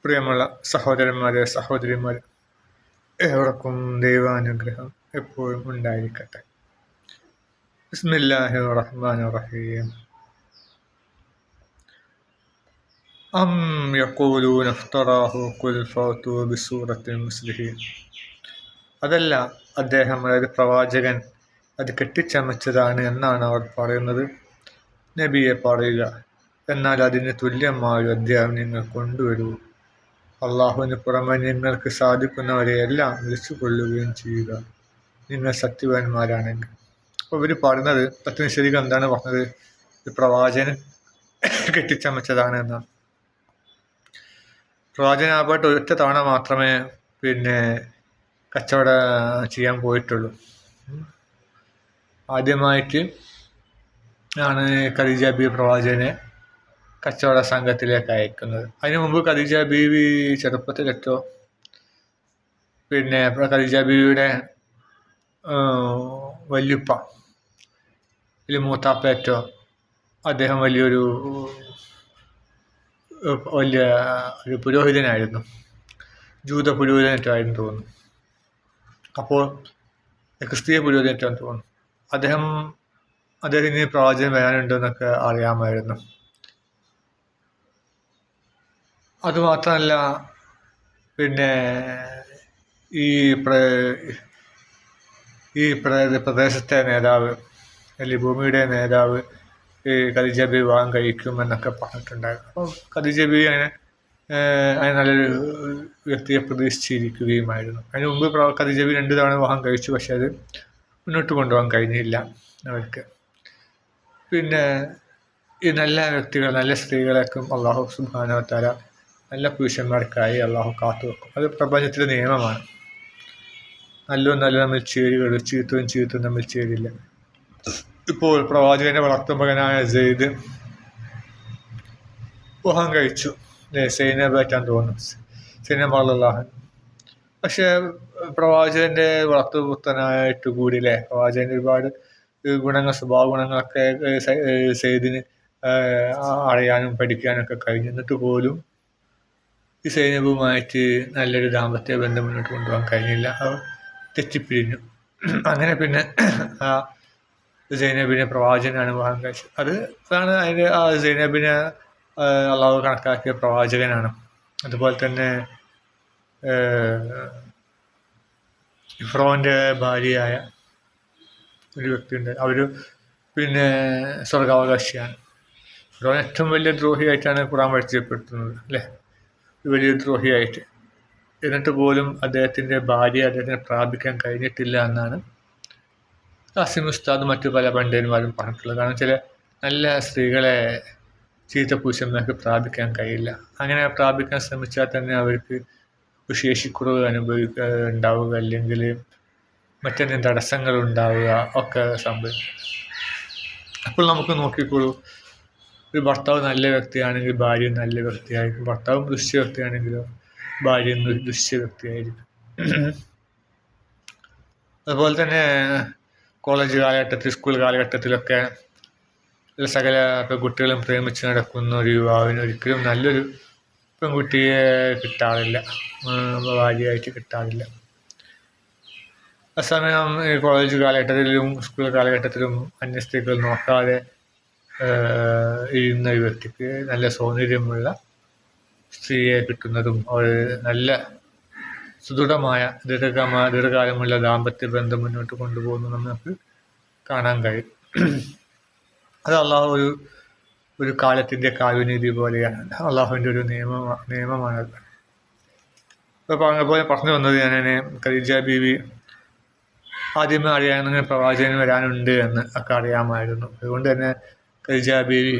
പ്രിയമുള്ള സഹോദരന്മാരെ, സഹോദരിമാരെ, ഏവർക്കും ദൈവാനുഗ്രഹം എപ്പോഴും ഉണ്ടായിരിക്കട്ടെ. ബിസ്മില്ലാഹിർ റഹ്മാനിർ റഹീം. അം യഖൂലൂന ഇഫ്തറാഹു ഖുൽ ഫഅതു ബിസൂറത്തിൻ മിസ്ലിഹി. അതല്ല, അദ്ദേഹം, അതായത് പ്രവാചകൻ, അത് കെട്ടിച്ചമച്ചതാണ് എന്നാണ് അവർ പറയുന്നത്. നബിയെ പറയുക, എന്നാൽ അതിന് തുല്യമായ ഒരു അധ്യായം നിങ്ങൾ കൊണ്ടുവരൂ. അള്ളാഹുവിന് പുറമെ നിങ്ങൾക്ക് സാധിക്കുന്നവരെയെല്ലാം വിളിച്ചു കൊള്ളുകയും ചെയ്യുക, നിങ്ങൾ സത്യവാന്മാരാണെങ്കിൽ. അപ്പോൾ ഇവർ പറയുന്നത്, തത്വശരികൾ എന്താണ് പറഞ്ഞത്? ഇത് പ്രവാചകൻ കെട്ടിച്ചമച്ചതാണ് എന്നാണ്. പ്രവാചകനാകട്ടെ ഒരൊറ്റ തവണ മാത്രമേ കച്ചവടം ചെയ്യാൻ പോയിട്ടുള്ളൂ. ആദ്യമായിട്ട് ആണ് ഖദീജ ബീവി പ്രവാചകനെ കച്ചവട സംഘത്തിലേക്ക് അയക്കുന്നത്. അതിനു മുമ്പ് ഖദീജ ബീവി ചെറുപ്പത്തിലെത്തോ ഖദീജ ബീവിയുടെ വല്യുപ്പ മൂത്താപ്പേറ്റോ അദ്ദേഹം വലിയ ഒരു പുരോഹിതനായിരുന്നു, ജൂത പുരോഹിതനായിട്ടായിരുന്നു തോന്നുന്നു. അപ്പോൾ ക്രിസ്തീയ പുരോഹിതനായിട്ടാണ് തോന്നുന്നു. അദ്ദേഹത്തിന് പ്രവാചകൻ വരാനുണ്ടെന്നൊക്കെ അറിയാമായിരുന്നു. അതുമാത്രമല്ല, ഈ പ്രദേശത്തെ നേതാവ്, അല്ലെങ്കിൽ ഭൂമിയുടെ നേതാവ് ഖദീജ ബീവി വിവാഹം കഴിക്കുമെന്നൊക്കെ പറഞ്ഞിട്ടുണ്ടായിരുന്നു. അപ്പോൾ ഖദീജ ബീവി അങ്ങനെ നല്ലൊരു വ്യക്തിയെ പ്രതീക്ഷിച്ചിരിക്കുകയുമായിരുന്നു. അതിന് മുമ്പ് ഖദീജ ബീവി 2 തവണ വിവാഹം കഴിച്ചു, പക്ഷെ അത് മുന്നോട്ട് കൊണ്ടുപോകാൻ കഴിഞ്ഞില്ല അവർക്ക്. ഈ നല്ല വ്യക്തികൾ, നല്ല സ്ത്രീകളെക്കും അള്ളാഹു സുബ്ഹാനഹു വ തആല നല്ല പുരുഷന്മാർക്കായി അള്ളാഹു കാത്തു വെക്കും. അത് പ്രപഞ്ചത്തിലെ നിയമമാണ്. നല്ലതും നല്ല തമ്മിൽ ചേരുകയുള്ളൂ, ചീത്തവും തമ്മിൽ ചേരില്ല. ഇപ്പോൾ പ്രവാചകന്റെ വളർത്തുമകനായ സെയ്ദ് വിവാഹം കഴിച്ചു, സൈനബായിട്ടാണ് തോന്നുന്നു, സൈനബ റളിയല്ലാഹു അൻഹ. പക്ഷെ പ്രവാചകന്റെ വളർത്തുപുത്രനായിട്ട് കൂടിയില്ലേ, പ്രവാചകന്റെ ഒരുപാട് ഗുണങ്ങൾ, സ്വഭാവ ഗുണങ്ങളൊക്കെ സെയ്ദിന് അറിയാനും പഠിക്കാനും ഒക്കെ കഴിഞ്ഞു. എന്നിട്ട് പോലും ഈ സൈനബുമായിട്ട് നല്ലൊരു ദാമ്പത്യ ബന്ധം മുന്നോട്ട് കൊണ്ടുപോകാൻ കഴിഞ്ഞില്ല. അവർ തെറ്റിപ്പിരിഞ്ഞു. അങ്ങനെ ആ സൈനബിനെ പ്രവാചകനാണ് വിവാഹം കഴിച്ചത്. അതാണ് അതിൻ്റെ സൈനബിനെ അള്ളാഹു കണക്കാക്കിയ പ്രവാചകനാണ്. അതുപോലെ തന്നെ ഫിറോന്റെ ഭാര്യയായ ഒരു വ്യക്തിയുണ്ട്, അവർ സ്വർഗാവകാശിയാണ്. ഫിറോൻ ഏറ്റവും വലിയ ദ്രോഹിയായിട്ടാണ് ഖുർആൻ പരിചയപ്പെടുത്തുന്നത്, അല്ലേ? വലിയ ദ്രോഹിയായിട്ട്. എന്നിട്ട് പോലും അദ്ദേഹത്തിൻ്റെ ഭാര്യ അദ്ദേഹത്തിന് പ്രാപിക്കാൻ കഴിഞ്ഞിട്ടില്ല എന്നാണ് ഖാസിം ഉസ്താദ് മറ്റു പല പണ്ഡിതന്മാരും പറഞ്ഞിട്ടുള്ളത്. കാരണം ചില നല്ല സ്ത്രീകളെ ചീത്ത പുരുഷന്മാർക്ക് പ്രാപിക്കാൻ കഴിയില്ല. അങ്ങനെ പ്രാപിക്കാൻ ശ്രമിച്ചാൽ തന്നെ അവർക്ക് ശേഷിക്കുറവ് ഉണ്ടാവുക, അല്ലെങ്കിൽ മറ്റെന്തെങ്കിലും തടസ്സങ്ങൾ ഉണ്ടാവുക ഒക്കെ സംഭവിക്കും. അപ്പോൾ നമുക്ക് നോക്കിക്കോളൂ, ഒരു ഭർത്താവ് നല്ല വ്യക്തിയാണെങ്കിൽ ഭാര്യ നല്ല വ്യക്തിയായിരിക്കും, ഭർത്താവും ദുഷ്യ വ്യക്തിയാണെങ്കിലോ ഭാര്യ ദുഷ്യ വ്യക്തിയായിരിക്കും. അതുപോലെ തന്നെ കോളേജ് കാലഘട്ടത്തിൽ, സ്കൂൾ കാലഘട്ടത്തിലൊക്കെ സകല പെൺകുട്ടികളും പ്രേമിച്ച് നടക്കുന്ന ഒരു യുവാവിന് ഒരിക്കലും നല്ലൊരു പെൺകുട്ടിയെ കിട്ടാറില്ല, ഭാര്യയായിട്ട് കിട്ടാറില്ല. അതേസമയം കോളേജ് കാലഘട്ടത്തിലും സ്കൂൾ കാലഘട്ടത്തിലും അന്യ സ്ത്രീകൾ നോക്കാതെ ഇരുന്ന ഒരു വ്യക്തിക്ക് നല്ല സൗന്ദര്യമുള്ള സ്ത്രീയെ കിട്ടുന്നതും അവർ നല്ല സുദൃഢമായ ദീർഘകാലമുള്ള ദാമ്പത്യ ബന്ധം മുന്നോട്ട് കൊണ്ടുപോകുന്നത് നമുക്ക് കാണാൻ കഴിയും. അത് അള്ളാഹു ഒരു കാലത്തിൻ്റെ കാവ്യനീതി പോലെയാണ്, അള്ളാഹുവിൻ്റെ ഒരു നിയമമാണത്. അപ്പോൾ പറഞ്ഞ പറഞ്ഞു വന്നത്, ഞാൻ ഖദീജ ബീവി ആദ്യമേ അറിയാവുന്ന പ്രവാചകൻ വരാനുണ്ട് എന്ന് ഒക്കെ അറിയാമായിരുന്നു. അതുകൊണ്ട് തന്നെ ഖദീജ ബീവി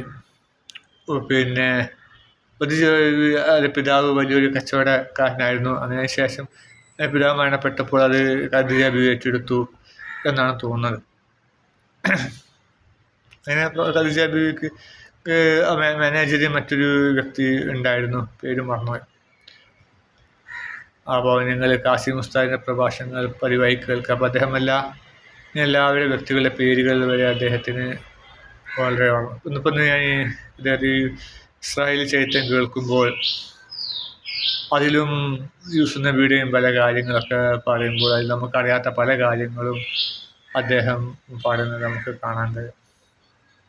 പിതാവ് വലിയൊരു കച്ചവടക്കാരനായിരുന്നു. അതിനുശേഷം പിതാവ് മരണപ്പെട്ടപ്പോൾ അത് ഖദീജ ബീവി ഏറ്റെടുത്തു എന്നാണ് തോന്നുന്നത്. അങ്ങനെ ഖദീജ ബീവിക്ക് മാനേജർ മറ്റൊരു വ്യക്തി ഉണ്ടായിരുന്നു, പേര് മറന്നുപോയി. അപ്പോൾ നിങ്ങൾ ഖാസിം ഉസ്താദിൻ്റെ പ്രഭാഷണങ്ങൾ പതിവായി കേൾക്കുക. അപ്പോൾ അദ്ദേഹം എല്ലാവരുടെ വ്യക്തികളുടെ പേരുകൾ വരെ അദ്ദേഹത്തിന് വളരെ ഇന്നിപ്പോൾ ഞാൻ ഇദ്ദേഹത്തെ ഇസ്രായേൽ ചരിത്രം കേൾക്കുമ്പോൾ അതിലും യൂസുന്ന വീഡിയോയും പല കാര്യങ്ങളൊക്കെ പറയുമ്പോൾ അതിൽ നമുക്കറിയാത്ത പല കാര്യങ്ങളും അദ്ദേഹം പറയുന്നത് നമുക്ക് കാണാൻ കഴിയും.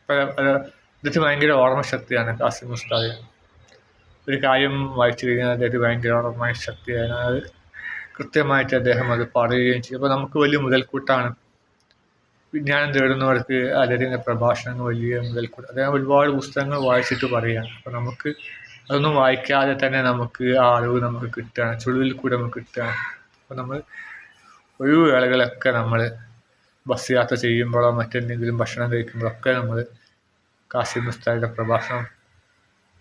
അദ്ദേഹത്തിന് ഭയങ്കര ഓർമ്മശക്തിയാണ് കാസിം ഉസ്താദ്. ഒരു കാര്യം വായിച്ചു കഴിഞ്ഞാൽ അദ്ദേഹത്തിന് ഭയങ്കര ഓർമ്മശക്തിയാണ്. അത് കൃത്യമായിട്ട് അദ്ദേഹം അത് പറയുകയും ചെയ്യും. അപ്പോൾ നമുക്ക് വലിയ മുതൽക്കൂട്ടാണ്. വിജ്ഞാനം തേടുന്നവർക്ക് അദ്ദേഹത്തിൻ്റെ പ്രഭാഷണങ്ങൾ വലിയ മുതൽക്കൂട്ട്. അദ്ദേഹം ഒരുപാട് പുസ്തകങ്ങൾ വായിച്ചിട്ട് പറയുകയാണ്. അപ്പോൾ നമുക്ക് അതൊന്നും വായിക്കാതെ തന്നെ നമുക്ക് ആ അറിവ് നമുക്ക് കിട്ടുകയാണ്, ചുളിവിൽ കൂടെ നമുക്ക് കിട്ടുകയാണ്. അപ്പോൾ നമ്മൾ ഒഴിവ് വേളകളൊക്കെ നമ്മൾ ബസ് യാത്ര ചെയ്യുമ്പോഴോ മറ്റെന്തെങ്കിലും ഭക്ഷണം കഴിക്കുമ്പോഴൊക്കെ നമ്മൾ കാസിം ഉസ്താദിൻ്റെ പ്രഭാഷണം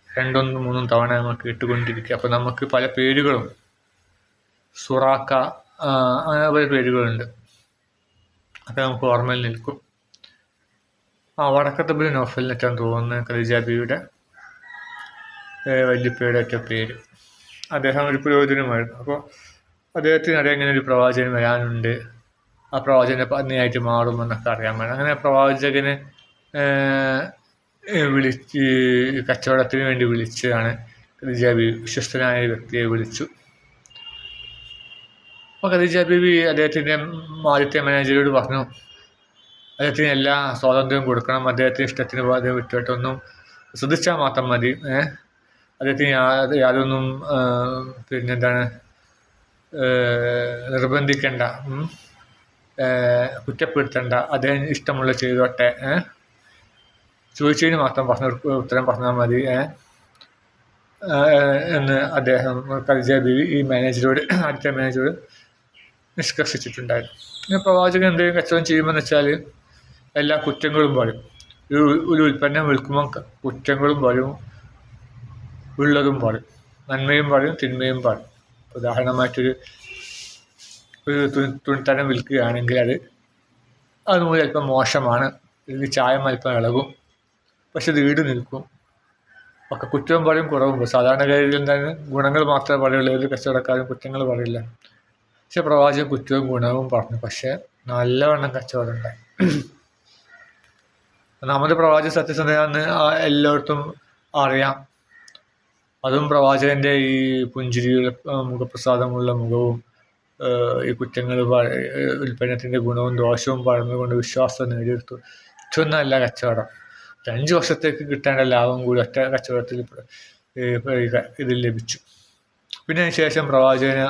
2-3 തവണ നമുക്ക് കേട്ടുകൊണ്ടിരിക്കുക. അപ്പോൾ നമുക്ക് പല പേരുകളും, സുറാക്ക, അങ്ങനെ പല പേരുകളുണ്ട്, അതൊക്കെ നമുക്ക് ഓർമ്മയിൽ നിൽക്കും. വടക്കത്തെ ബിൻ നോഫലിനെറ്റാൻ തോന്നുന്നത് ഖദീജ ബീവിയുടെ വല്യപ്പയുടെ ഒറ്റ പേര്. അദ്ദേഹം ഒരു പുരോഹിതനുമായിരുന്നു. അപ്പോൾ അദ്ദേഹത്തിന് അറിയാം ഇങ്ങനെ ഒരു പ്രവാചകൻ വരാനുണ്ട്, ആ പ്രവാചകനെ പന്നിയായിട്ട് മാറുമെന്നൊക്കെ അറിയാൻ വേണം. അങ്ങനെ പ്രവാചകന് വിളിച്ച് കച്ചവടത്തിന് വേണ്ടി വിളിച്ചതാണ് ഖദീജ ബീവി. വിശ്വസ്തനായ വ്യക്തിയെ വിളിച്ചു. അപ്പോൾ ഖദീജ ബീവി അദ്ദേഹത്തിൻ്റെ ആദ്യത്തെ മാനേജരോട് പറഞ്ഞു, അദ്ദേഹത്തിന് എല്ലാ സ്വാതന്ത്ര്യവും കൊടുക്കണം, അദ്ദേഹത്തിന് ഇഷ്ടത്തിന് അദ്ദേഹം വിട്ടിട്ടൊന്നും ശ്രദ്ധിച്ചാൽ മാത്രം മതി, അദ്ദേഹത്തിന് യാതൊന്നും പിന്നെന്താണ് നിർബന്ധിക്കേണ്ട, കുറ്റപ്പെടുത്തണ്ട, അദ്ദേഹം ഇഷ്ടമുള്ള ചെയ്തോട്ടെ, ചോദിച്ചതിന് മാത്രം ഉത്തരം പറഞ്ഞാൽ മതി എന്ന് അദ്ദേഹം ഖദീജ ബീവി ഈ മാനേജരോട്, ആദ്യത്തെ മാനേജരോട് നിഷ്കർഷിച്ചിട്ടുണ്ടായിരുന്നു. പിന്നെ പ്രവാചകൻ എന്തെങ്കിലും കച്ചവടം ചെയ്യുമെന്ന് വെച്ചാൽ എല്ലാ കുറ്റങ്ങളും പറയും. ഒരു ഉൽപ്പന്നം വിൽക്കുമ്പോൾ കുറ്റങ്ങളും പറയും, ഉള്ളതും പറയും, നന്മയും പറയും, തിന്മയും പറയും. ഉദാഹരണമായിട്ടൊരു തുണിത്തരം വിൽക്കുകയാണെങ്കിൽ അത് മൂലം അല്പം മോശമാണ്, ഇതിൽ ചായം അല്പം ഇളകും, പക്ഷെ ഇത് ഈട് നിൽക്കും, ഒക്കെ കുറ്റവും പറയും, കുറവും പറയും. സാധാരണഗതിയിൽ എന്താണ് ഗുണങ്ങൾ മാത്രമേ പറയുള്ളൂ, ഏത് കച്ചവടക്കാരും കുറ്റങ്ങൾ പറയില്ല. പക്ഷെ പ്രവാചകൻ കുറ്റവും ഗുണവും പറഞ്ഞു, പക്ഷെ നല്ലവണ്ണം കച്ചവടം ഉണ്ടായി. നമ്മുടെ പ്രവാചകൻ സത്യസന്ധയാണെന്ന് എല്ലായിടത്തും അറിയാം. അതും പ്രവാചകൻ്റെ ഈ പുഞ്ചിരിയുടെ മുഖപ്രസാദമുള്ള മുഖവും ഈ കുറ്റങ്ങൾ ഉൽപ്പന്നത്തിൻ്റെ ഗുണവും ദോഷവും പറഞ്ഞുകൊണ്ട് വിശ്വാസം നേടിയെടുത്തു. ഏറ്റവും നല്ല കച്ചവടം, 5 വർഷത്തേക്ക് കിട്ടേണ്ട ലാഭം കൂടി ഒറ്റ കച്ചവടത്തിൽ ഇതിൽ ലഭിച്ചു. പിന്നെ അതിന് ശേഷം പ്രവാചകന്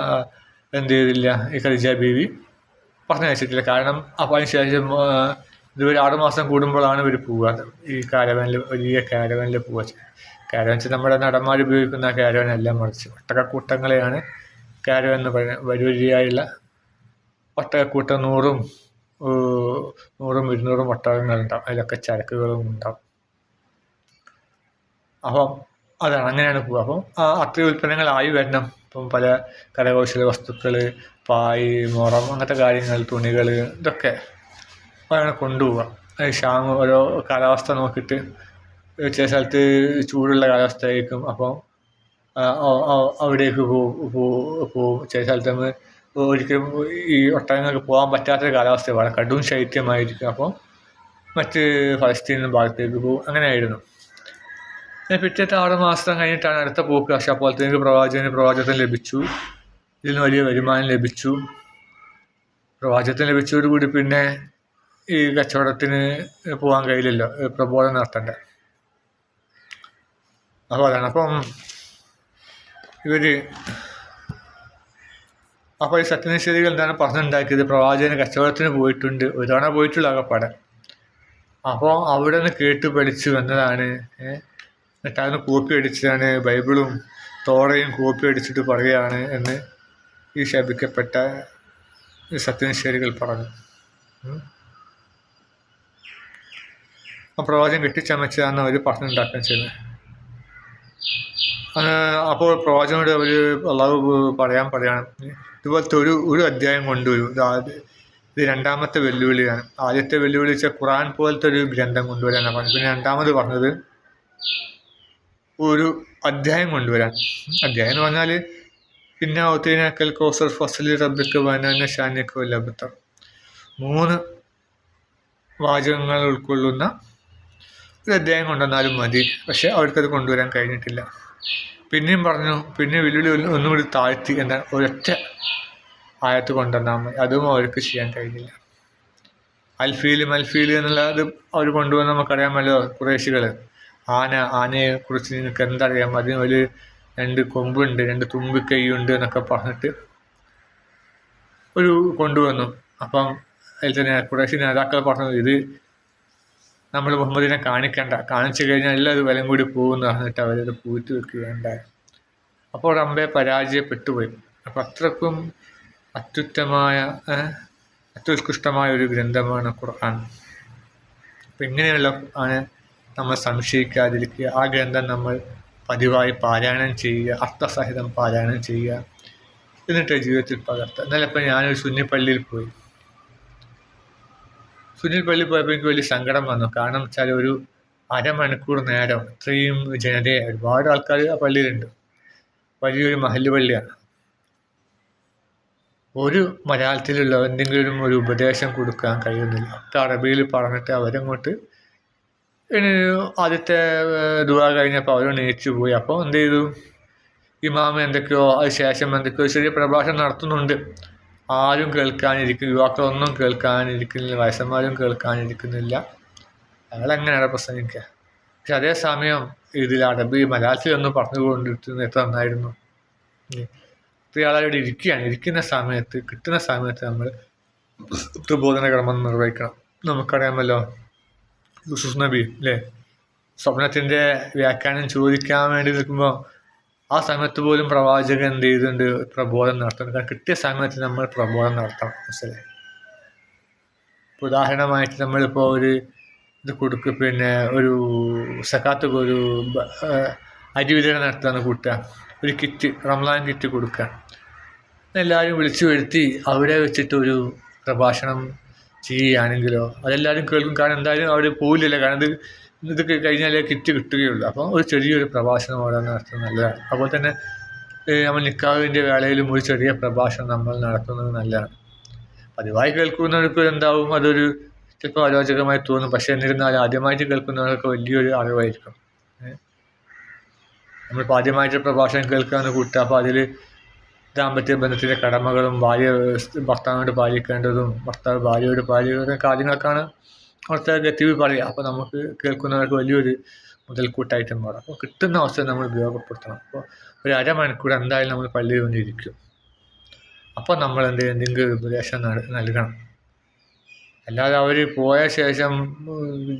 എന്ത് ചെയ്തില്ല, ഈ ഖദീജ ബീവി പറഞ്ഞയച്ചിട്ടില്ല. കാരണം അപ്പോൾ അതിന് ശേഷം ഇതുവരെ 6 മാസം കൂടുമ്പോഴാണ് ഇവർ പോവുക, ഈ കാരവനിൽ, വലിയ കാരവനിൽ പോവുക. കാരവൻ വെച്ചാൽ നമ്മുടെ നടന്മാർ ഉപയോഗിക്കുന്ന കാരവനെല്ലാം മറിച്ച് ഒട്ടകക്കൂട്ടങ്ങളെയാണ് കാരവൻ എന്ന് പറയുന്നത്. വരിവരിയായുള്ള ഒട്ടകക്കൂട്ടം 100-ഉം 200-ഉം ഒട്ടകങ്ങളുണ്ടാവും, അതിലൊക്കെ ചരക്കുകളും ഉണ്ടാവും. അപ്പം അതാണ്, അങ്ങനെയാണ് പോവുക. അപ്പം അത്രയും ഉൽപ്പന്നങ്ങളായി വരണം. ഇപ്പം പല കരകൗശല വസ്തുക്കൾ, പായ്, മുറം, അങ്ങനത്തെ കാര്യങ്ങൾ, തുണികൾ, ഇതൊക്കെ അതാണ് കൊണ്ടുപോവുക. ഓരോ കാലാവസ്ഥ നോക്കിയിട്ട് ചില സ്ഥലത്ത് ചൂടുള്ള കാലാവസ്ഥ ആയിരിക്കും, അപ്പം അവിടേക്ക് പോവും. ചില സ്ഥലത്ത് നമ്മൾ ഒരിക്കലും ഈ ഒട്ടകങ്ങൾക്ക് പോകാൻ പറ്റാത്തൊരു കാലാവസ്ഥ, വളരെ കടും ശൈത്യമായിരിക്കും, അപ്പോൾ മറ്റ് ഫലസ്തീൻ ഭാഗത്തേക്ക് പോകും. അങ്ങനെയായിരുന്നു. പിറ്റേത്തെ 6 മാസം കഴിഞ്ഞിട്ടാണ് അടുത്ത പോക്ക്. പക്ഷെ അപ്പോഴത്തേക്ക് പ്രവാചകത്തിന് ലഭിച്ചു, ഇതിന് വലിയ വരുമാനം ലഭിച്ചു. പ്രവാചകത്തിന് ലഭിച്ചതോടുകൂടി പിന്നെ ഈ കച്ചവടത്തിന് പോകാൻ കഴിയില്ലല്ലോ, പ്രബോധനം നടത്തണ്ടേ. അപ്പോൾ അതാണ്. അപ്പം അപ്പോൾ ഈ സത്യനിഷേധികൾ എന്താണ് പറഞ്ഞുണ്ടാക്കിയത്, പ്രവാചകന് കച്ചവടത്തിന് പോയിട്ടുണ്ട്, ഒരു തവണ പോയിട്ടുള്ള ആകപ്പാടെ. അപ്പോൾ അവിടെ നിന്ന് കേട്ട് പഠിച്ചു വന്നതാണ്, എന്നിട്ട് അതിന് കോപ്പി അടിച്ചതാണ്, ബൈബിളും തോറയും കോപ്പി അടിച്ചിട്ട് പറയുകയാണ് എന്ന് ഈ ശപിക്കപ്പെട്ട സത്യനിഷേധികൾ പറഞ്ഞു. ആ പ്രവാചകൻ കെട്ടിച്ചമച്ചതാണെന്ന് അവർ പറഞ്ഞുണ്ടാക്കാൻ ചെയ്യുന്നത്. അപ്പോൾ പ്രവാചകനോട് അവർ അള്ളാഹു പറയാണ്, ഇതുപോലത്തെ ഒരു അധ്യായം കൊണ്ടുവരും. ഇത് 2ാമത്തെ വെല്ലുവിളിയാണ്. ആദ്യത്തെ വെല്ലുവിളി വെച്ചാൽ ഖുർആൻ പോലത്തെ ഒരു ഗ്രന്ഥം കൊണ്ടുവരാനാണ് പറഞ്ഞത്. പിന്നെ 2ാമത് പറഞ്ഞത് ഒരു അധ്യായം കൊണ്ടുവരാൻ. അധ്യായം എന്ന് പറഞ്ഞാൽ പിന്നെ ഒത്തിരിനക്കൽ കോസർ ഫസലി റബ്ബിക്ക് വനാന ഷാനിക്കോ ലബത്തർ, 3 വാചകങ്ങൾ ഉൾക്കൊള്ളുന്ന ഒരു അധ്യായം കൊണ്ടുവന്നാലും മതി. പക്ഷെ അവർക്കത് കൊണ്ടുവരാൻ കഴിഞ്ഞിട്ടില്ല. പിന്നെയും പറഞ്ഞു, പിന്നെ വെല്ലുവിളി ഒന്നുകൂടി താഴ്ത്തി. എന്നാൽ ഒരൊറ്റ ആയത്ത് കൊണ്ടുവന്നാൽ മതി. അതും അവർക്ക് ചെയ്യാൻ കഴിഞ്ഞില്ല. മൽഫീൽ എന്നുള്ളത് അവർ കൊണ്ടുവന്ന് നമുക്കറിയാമല്ലോ. ഖുറൈശികൾ ആനയെ കുറിച്ച് നിങ്ങൾക്ക് എന്തറിയാം, അതിന് ഒരു 2 കൊമ്പുണ്ട്, 2 തുമ്പിക്കൈയുണ്ട് എന്നൊക്കെ പറഞ്ഞിട്ട് ഒരു കൊണ്ടുവന്നു. അപ്പം അതിൽ തന്നെ ഖുറൈശി നേതാക്കൾ പറഞ്ഞു, ഇത് നമ്മൾ മുഹമ്മദിനെ കാണിച്ചു കഴിഞ്ഞാൽ എല്ലാം അത് വിലം കൂടി പോകുമെന്ന് പറഞ്ഞിട്ട് അവരത് പൂഴ്ത്തി വെക്കുകയുണ്ടായി. അപ്പോൾ റബ്ബെ പരാജയപ്പെട്ടുപോയി. അപ്പം അത്രക്കും അത്യുത്കൃഷ്ടമായ ഒരു ഗ്രന്ഥമാണ് ഖുർആൻ. അപ്പം ഇങ്ങനെയുള്ള ആണ് നമ്മൾ സംശയിക്കാതിരിക്കുക. ആ ഗ്രന്ഥം നമ്മൾ പതിവായി പാരായണം ചെയ്യുക, അർത്ഥസഹിതം പാരായണം ചെയ്യുക, എന്നിട്ട് ജീവിതത്തിൽ പകർത്തുക. എന്നാലും ഇപ്പം ഞാനൊരു സുന്നി പള്ളിയിൽ പോയപ്പോൾ എനിക്ക് വലിയ സങ്കടം വന്നു. കാരണം വെച്ചാൽ ഒരു അരമണിക്കൂർ നേരം ഇത്രയും ജനതയെ, ഒരുപാട് ആൾക്കാർ ആ പള്ളിയിലുണ്ട്. വലിയൊരു മഹല്ല് പള്ളിയാണ്. ഒരു മലയാളത്തിലുള്ള എന്തെങ്കിലും ഒരു ഉപദേശം കൊടുക്കാൻ കഴിയുന്നില്ല. ഒക്കെ അറബിയിൽ പറഞ്ഞിട്ട് അവരങ്ങോട്ട് ആദ്യത്തെ ദുആ കഴിഞ്ഞപ്പോൾ അവർ എണീച്ചു പോയി. അപ്പോൾ എന്ത് ചെയ്തു, ഇമാമ എന്തൊക്കെയോ അത് ശേഷം എന്തൊക്കെയോ ചെറിയ പ്രഭാഷണം നടത്തുന്നുണ്ട്. ആരും കേൾക്കാനിരിക്കുന്നു, യുവാക്കളൊന്നും കേൾക്കാനിരിക്കുന്നില്ല, വയസ്സന്മാരും കേൾക്കാനിരിക്കുന്നില്ല. അയാളെങ്ങനെയാണ് പ്രസംഗിക്കുക? പക്ഷെ അതേസമയം ഇതിൽ മലയാളത്തിലൊന്നും പറഞ്ഞുകൊണ്ടിരിക്കുന്നത് എത്ര നന്നായിരുന്നു. ഇയാളവിടെ ഇരിക്കുന്ന സമയത്ത്, കിട്ടുന്ന സമയത്ത് നമ്മൾ പ്രബോധന കർമ്മം നിർവഹിക്കണം. നമുക്കറിയാമല്ലോ യൂസുഫ് നബി അല്ലേ, സ്വപ്നത്തിൻ്റെ വ്യാഖ്യാനം ചോദിക്കാൻ വേണ്ടി നിൽക്കുമ്പോൾ ആ സമയത്ത് പോലും പ്രവാചകൻ എന്ത് ചെയ്തിട്ടുണ്ട്, പ്രബോധനം നടത്തണം. കാരണം കിട്ടിയ സമയത്ത് നമ്മൾ പ്രബോധനം നടത്തണം. മനസ്സിലായി? ഉദാഹരണമായിട്ട് നമ്മളിപ്പോൾ ഒരു ഇത് കൊടുക്കുക, പിന്നെ ഒരു സക്കാത്ത് ഒരു അരി വിതരണം നടത്തുകയെന്ന് കൂട്ടുക, ഒരു കിറ്റ്, റംസാൻ കിറ്റ് കൊടുക്കുക. എല്ലാവരും വിളിച്ചു വരുത്തി അവിടെ വെച്ചിട്ടൊരു പ്രഭാഷണം ചെയ്യുകയാണെങ്കിലോ അതെല്ലാവരും കേൾക്കും. കാരണം എന്തായാലും അവിടെ പോവില്ലല്ലോ, കാരണം ഇത് കഴിഞ്ഞാലേ കിറ്റ് കിട്ടുകയുള്ളൂ. അപ്പോൾ ഒരു ചെറിയൊരു പ്രഭാഷണം അവിടെ നടത്തുന്നത് നല്ലതാണ്. അതുപോലെ തന്നെ നമ്മൾ നിക്കാഹിൻ്റെ വേളയിലും ഒരു ചെറിയ പ്രഭാഷണം നമ്മൾ നടത്തുന്നത് നല്ലതാണ്. പതിവായി കേൾക്കുന്നവർക്ക് എന്താവും, അതൊരു ചിലപ്പോൾ അരോചകമായി തോന്നും. പക്ഷേ എന്നിരുന്നാലും ആദ്യമായിട്ട് കേൾക്കുന്നവർക്ക് വലിയൊരു അറിവായിരിക്കും. നമ്മളിപ്പോൾ ആദ്യമായിട്ട് പ്രഭാഷണം കേൾക്കുകയെന്ന് കൂട്ടുക, അപ്പോൾ അതിൽ ദാമ്പത്യ ബന്ധത്തിൻ്റെ കടമകളും ഭർത്താവിനോട് പാലിക്കേണ്ടതും ഭർത്താവ് ഭാര്യയോട് പാലിക്കേണ്ട കാര്യങ്ങൾക്കാണ് അവിടുത്തെ ഗതിവ് പറയുക. അപ്പോൾ നമുക്ക് കേൾക്കുന്നവർക്ക് വലിയൊരു മുതൽക്കൂട്ടായിട്ട് മാറും. അപ്പോൾ കിട്ടുന്ന അവസരം നമ്മൾ ഉപയോഗപ്പെടുത്തണം. അപ്പോൾ ഒരു അരമണിക്കൂർ എന്തായാലും നമ്മൾ പള്ളിയിൽ വന്നിരിക്കും. അപ്പോൾ നമ്മൾ എന്തെങ്കിലും ഉപദേശം നൽകണം. അല്ലാതെ അവർ പോയ ശേഷം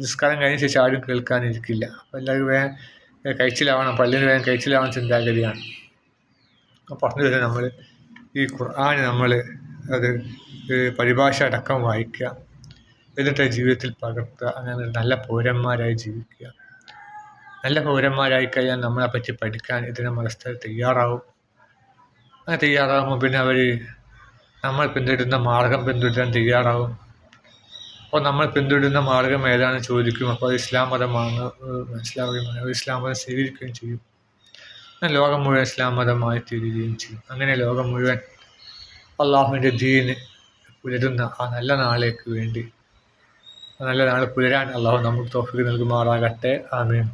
നിസ്കാരം കഴിഞ്ഞ ശേഷം ആരും കേൾക്കാനിരിക്കില്ല. അപ്പോൾ എല്ലാവരും വേഗം കഴിച്ചിലാവണം, പള്ളിയിൽ വേഗം കഴിച്ചിലാവണം ചിന്താഗതിയാണ്. പറഞ്ഞു തരാം, നമ്മൾ ഈ ഖുർആൻ നമ്മൾ അത് പരിഭാഷ അടക്കം വായിക്കുക, എന്നിട്ട് ജീവിതത്തിൽ പകർത്തുക. അങ്ങനെ നല്ല പൗരന്മാരായി ജീവിക്കുക. നല്ല പൗരന്മാരായി കഴിഞ്ഞാൽ നമ്മളെപ്പറ്റി പഠിക്കാൻ ഇതിനെ മനസ്സിൽ തയ്യാറാവും. അങ്ങനെ തയ്യാറാകുമ്പോൾ പിന്നെ അവർ നമ്മൾ പിന്തുടരുന്ന മാർഗം പിന്തുടരാൻ തയ്യാറാവും. അപ്പോൾ നമ്മൾ പിന്തുടരുന്ന മാർഗം ഏതാണെന്ന് ചോദിക്കും. അപ്പോൾ അത് ഇസ്ലാം മതമാണ് മനസ്സിലാവുകയും ഇസ്ലാം മതം സ്വീകരിക്കുകയും ചെയ്യും. അങ്ങനെ ലോകം മുഴുവൻ ഇസ്ലാം മതമായി തീരുകയും ചെയ്യും. അങ്ങനെ ലോകം മുഴുവൻ അള്ളാഹുവിൻ്റെ ദീന് പുലരുന്ന ആ നല്ല നാളേക്ക് വേണ്ടി, ആ നല്ല നാൾ പുലരാൻ അള്ളാഹു നമുക്ക് തൗഫീഖ് നൽകുമാറാകട്ടെ. ആമീൻ.